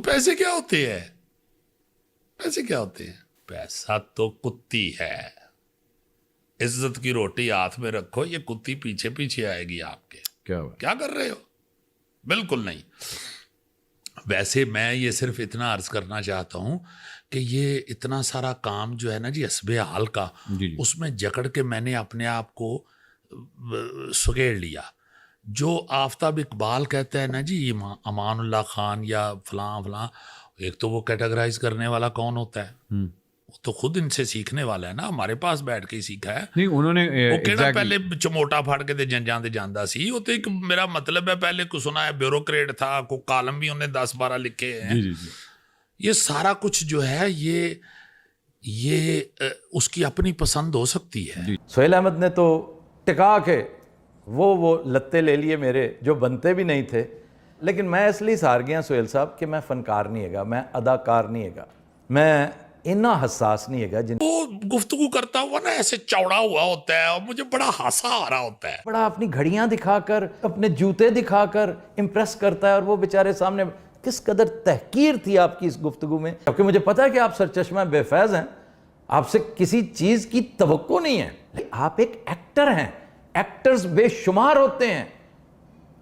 پیسے کیا ہوتے ہیں؟ پیسے کیا ہوتے ہیں؟ پیسہ تو کتی ہے. عزت کی روٹی ہاتھ میں رکھو, یہ کتی پیچھے پیچھے آئے گی آپ کے. کیا کر رہے ہو؟ بالکل نہیں. ویسے میں یہ صرف اتنا عرض کرنا چاہتا ہوں کہ یہ اتنا سارا کام جو ہے نا جی حسب حال کا, اس میں جکڑ کے میں نے اپنے آپ کو سکیڑ لیا. جو آفتاب اقبال کہتا ہے نا جی امان اللہ خان یا فلاں فلاں, ایک تو وہ کیٹیگرائز کرنے والا کون ہوتا ہے؟ وہ تو خود ان سے سیکھنے والا ہے نا, ہمارے پاس بیٹھ کے ہی سیکھا ہے. نہیں انہوں نے وہ کہنا پہلے چموٹا پھاڑ کے دے جنجاں دے جاندہ سی. وہ تو ایک میرا مطلب ہے پہلے کو سنا ہے بیوروکریٹ تھا, کو کالم بھی انہیں 10-12 لکھے ہیں. یہ سارا کچھ جو ہے یہ اس کی اپنی پسند ہو سکتی ہے. سہیل احمد نے تو ٹکا کے وہ لتے لے لیے میرے جو بنتے بھی نہیں تھے. لیکن میں اس لیے ہار گیا سہیل صاحب کہ میں فنکار نہیں ہے گا, میں اداکار نہیں ہے گا, میں اتنا حساس نہیں ہے گا. وہ گفتگو کرتا ہوا نا ایسے چوڑا ہوا ہوتا ہے اور مجھے بڑا ہنسا آ رہا ہوتا ہے. بڑا اپنی گھڑیاں دکھا کر, اپنے جوتے دکھا کر امپریس کرتا ہے, اور وہ بیچارے سامنے کس قدر تحقیر تھی آپ کی اس گفتگو میں. کیونکہ مجھے پتا ہے کہ آپ سرچشمہ بے فیض ہیں, آپ سے کسی چیز کی توقع نہیں ہے. آپ ایک ایکٹر ہیں, ایکٹرز بے شمار ہوتے ہیں.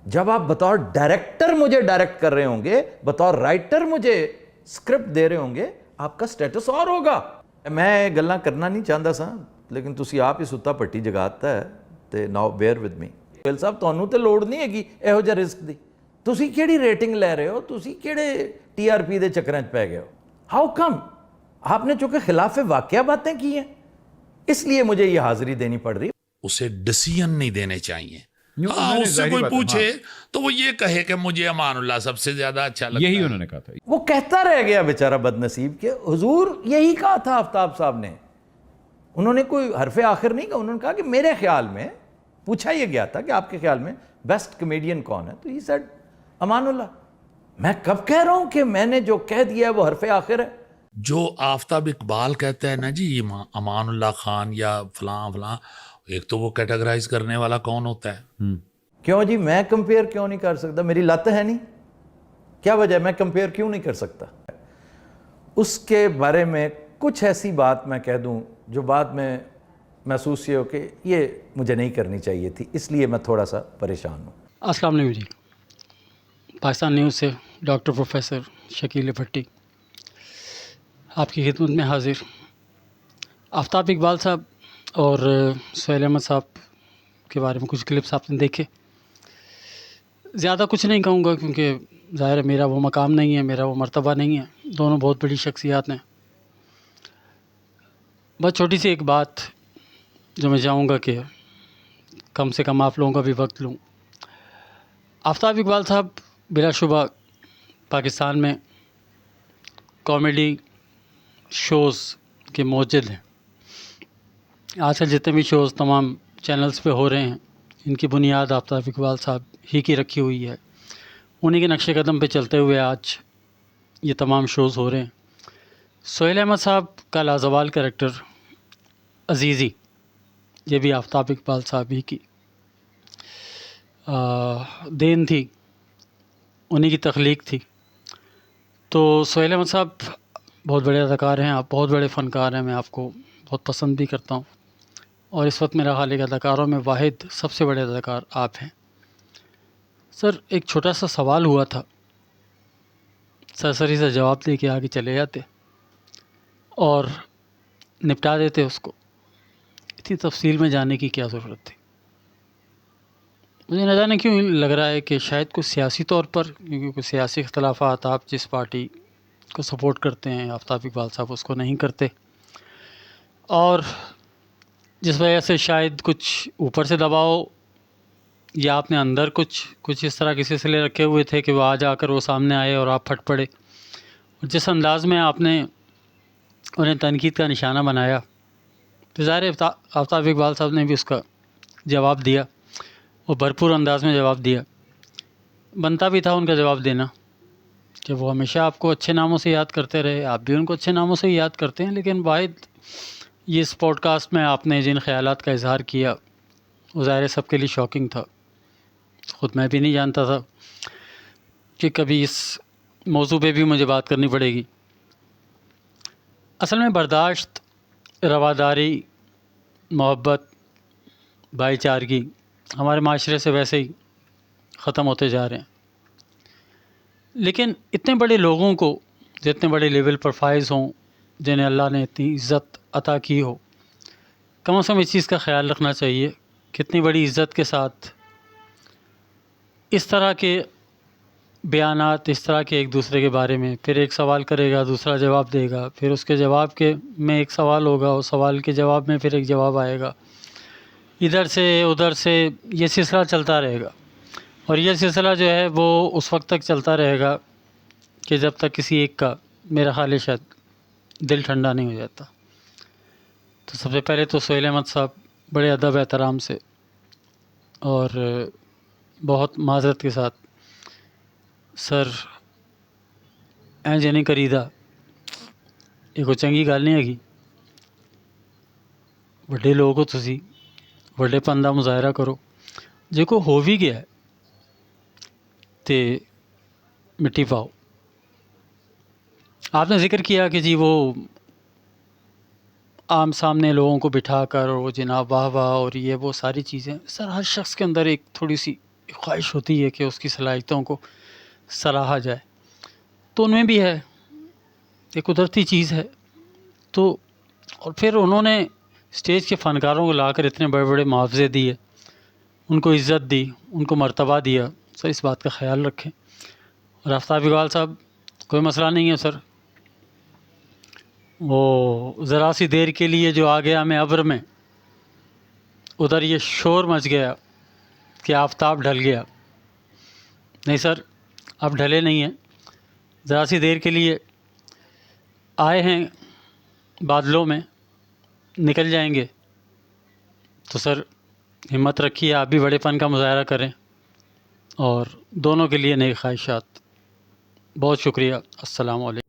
جب آپ بطور ڈائریکٹر مجھے ڈائریکٹ کر رہے ہوں گے, بطور رائٹر مجھے سکرپٹ دے رہے ہوں گے, آپ کا سٹیٹس اور ہوگا. میں گلاں کرنا نہیں چاہتا سا, لیکن تسی آپ ہی ستا پٹی جگاتا ہے تے now bear with me. Sohail Sahib تانوں تے لوڑ نہیں ہے ਇਹੋ ਜਿਹਾ رزق دی. تسی کیڑی ریٹنگ لے رہے ہو, تسی کیڑے ٹی آر پی دے چکراں وچ پے گئے ہو؟ How come? آپ نے چونکہ خلاف واقعہ باتیں کی ہیں, اس لیے مجھے یہ حاضری دینی پڑ رہی. اسے ڈیسیژن نہیں دینے چاحیے. ہاں اس سے کوئی پوچھے تو وہ یہ کہے کہ مجھے امان اللہ سب سے زیادہ اچھا لگتا ہے. یہی انہوں نے کہا تھا. وہ کہتا رہ گیا بیچارہ بد نصیب کہ حضور یہی کہا تھا آفتاب صاحب نے. انہوں نے کوئی حرف آخر نہیں کہا, انہوں نے کہا کہ میرے خیال میں, پوچھا یہ گیا تھا کہ آپ کے خیال میں بیسٹ کمیڈین کون ہے, تو ہی سیڈ امان اللہ. میں کب کہہ رہا ہوں کہ میں نے جو کہہ دیا ہے وہ حرف آخر ہے. جو آفتاب اقبال کہتا ہے نا جی امان اللہ خان یا فلاں فلاں, ایک تو وہ کیٹیگرائز کرنے والا کون ہوتا ہے؟ کیوں جی میں کمپیئر کیوں نہیں کر سکتا؟ میری لت ہے نہیں, کیا وجہ ہے میں کمپیئر کیوں نہیں کر سکتا؟ اس کے بارے میں کچھ ایسی بات میں کہہ دوں جو بعد میں محسوس یہ ہو کہ یہ مجھے نہیں کرنی چاہیے تھی, اس لیے میں تھوڑا سا پریشان ہوں. السلام علیکم جی. پاکستان نیوز سے ڈاکٹر پروفیسر شکیل بھٹی آپ کی خدمت میں حاضر. آفتاب اقبال صاحب اور سہیل احمد صاحب کے بارے میں کچھ کلپس آپ نے دیکھے. زیادہ کچھ نہیں کہوں گا کیونکہ ظاہر ہے میرا وہ مقام نہیں ہے, میرا وہ مرتبہ نہیں ہے. دونوں بہت بڑی شخصیات ہیں. بس چھوٹی سی ایک بات جو میں چاہوں گا کہ کم سے کم آپ لوگوں کا بھی وقت لوں. آفتاب اقبال صاحب بلا شبہ پاکستان میں کامیڈی شوز کے موجد ہیں. آج کل جتنے بھی شوز تمام چینلز پہ ہو رہے ہیں, ان کی بنیاد آفتاب اقبال صاحب ہی کی رکھی ہوئی ہے. انہی کے نقش قدم پہ چلتے ہوئے آج یہ تمام شوز ہو رہے ہیں. سہیل احمد صاحب کا لازوال کریکٹر عزیزی, یہ بھی آفتاب اقبال صاحب ہی کی دین تھی, انہی کی تخلیق تھی. تو سہیل احمد صاحب بہت بڑے اداکار ہیں, آپ بہت بڑے فنکار ہیں, میں آپ کو بہت پسند بھی کرتا ہوں, اور اس وقت میرا خالق اداکاروں میں واحد سب سے بڑے اداکار آپ ہیں. سر ایک چھوٹا سا سوال ہوا تھا, سرسری سے جواب دے کے آگے چلے جاتے اور نپٹا دیتے اس کو. اتنی تفصیل میں جانے کی کیا ضرورت تھی؟ مجھے نہ جانے کیوں لگ رہا ہے کہ شاید کوئی سیاسی طور پر, کیونکہ کوئی سیاسی اختلافات آپ جس پارٹی کو سپورٹ کرتے ہیں آفتاب اقبال صاحب اس کو نہیں کرتے, اور جس وجہ سے شاید کچھ اوپر سے دباؤ یا آپ نے اندر کچھ اس طرح کے سلسلے رکھے ہوئے تھے کہ وہ آج آ کر وہ سامنے آئے اور آپ پھٹ پڑے. اور جس انداز میں آپ نے انہیں تنقید کا نشانہ بنایا, تو ظاہر آفتاب اقبال صاحب نے بھی اس کا جواب دیا, وہ بھرپور انداز میں جواب دیا. بنتا بھی تھا ان کا جواب دینا کہ وہ ہمیشہ آپ کو اچھے ناموں سے یاد کرتے رہے, آپ بھی ان کو اچھے ناموں سے یاد کرتے ہیں. لیکن واحد یہ اس پوڈ کاسٹ میں آپ نے جن خیالات کا اظہار کیا وہ ظاہر سب کے لیے شاکنگ تھا. خود میں بھی نہیں جانتا تھا کہ کبھی اس موضوع پہ بھی مجھے بات کرنی پڑے گی. اصل میں برداشت، رواداری، محبت، بھائی چارگی ہمارے معاشرے سے ویسے ہی ختم ہوتے جا رہے ہیں. لیکن اتنے بڑے لوگوں کو جو اتنے بڑے لیول پر فائز ہوں، جنہیں اللہ نے اتنی عزت عطا کی ہو، کم از کم اس چیز کا خیال رکھنا چاہیے کہ اتنی بڑی عزت کے ساتھ اس طرح کے بیانات، اس طرح کے ایک دوسرے کے بارے میں، پھر ایک سوال کرے گا دوسرا جواب دے گا، پھر اس کے جواب کے میں ایک سوال ہوگا، اس سوال کے جواب میں پھر ایک جواب آئے گا، ادھر سے ادھر سے یہ سلسلہ چلتا رہے گا. اور یہ سلسلہ جو ہے وہ اس وقت تک چلتا رہے گا کہ جب تک کسی ایک کا، میرا خیال ہے، شاید دل ٹھنڈا نہیں ہو جاتا. تو سب سے پہلے تو سہیل احمد صاحب بڑے ادب احترام سے اور بہت معذرت کے ساتھ، سر ਇੰਜ ਨਹੀਂ ਕਰੀਦਾ, ਇਹ ਕੋਈ ਚੰਗੀ ਗੱਲ ਨਹੀਂ ਹੈਗੀ. ਵੱਡੇ ਲੋਕ ਹੋ ਤੁਸੀਂ, ਵੱਡੇਪਨ ਦਾ ਮੁਜ਼ਾਹਰਾ ਕਰੋ. ਜੇ ਕੋਈ ਹੋ ਵੀ ਗਿਆ تو مٹی پاؤ. آپ نے ذکر کیا کہ جی وہ عام سامنے لوگوں کو بٹھا کر وہ جناب واہ واہ اور یہ وہ ساری چیزیں. سر ہر شخص کے اندر ایک تھوڑی سی خواہش ہوتی ہے کہ اس کی صلاحیتوں کو سراہا جائے، تو ان میں بھی ہے، ایک قدرتی چیز ہے. تو اور پھر انہوں نے اسٹیج کے فنکاروں کو لا کر اتنے بڑے بڑے معاوضے دیے، ان کو عزت دی، ان کو مرتبہ دیا. سر اس بات کا خیال رکھیں. اور آفتاب اقبال صاحب، کوئی مسئلہ نہیں ہے سر، وہ ذرا سی دیر کے لیے جو آ گیا میں ابر میں، ادھر یہ شور مچ گیا کہ آفتاب ڈھل گیا. نہیں سر، آپ ڈھلے نہیں ہیں، ذرا سی دیر کے لیے آئے ہیں بادلوں میں، نکل جائیں گے. تو سر ہمت رکھیے، آپ بھی بڑے پن کا مظاہرہ کریں. اور دونوں کے لیے نیک خواہشات. بہت شکریہ. السلام علیکم.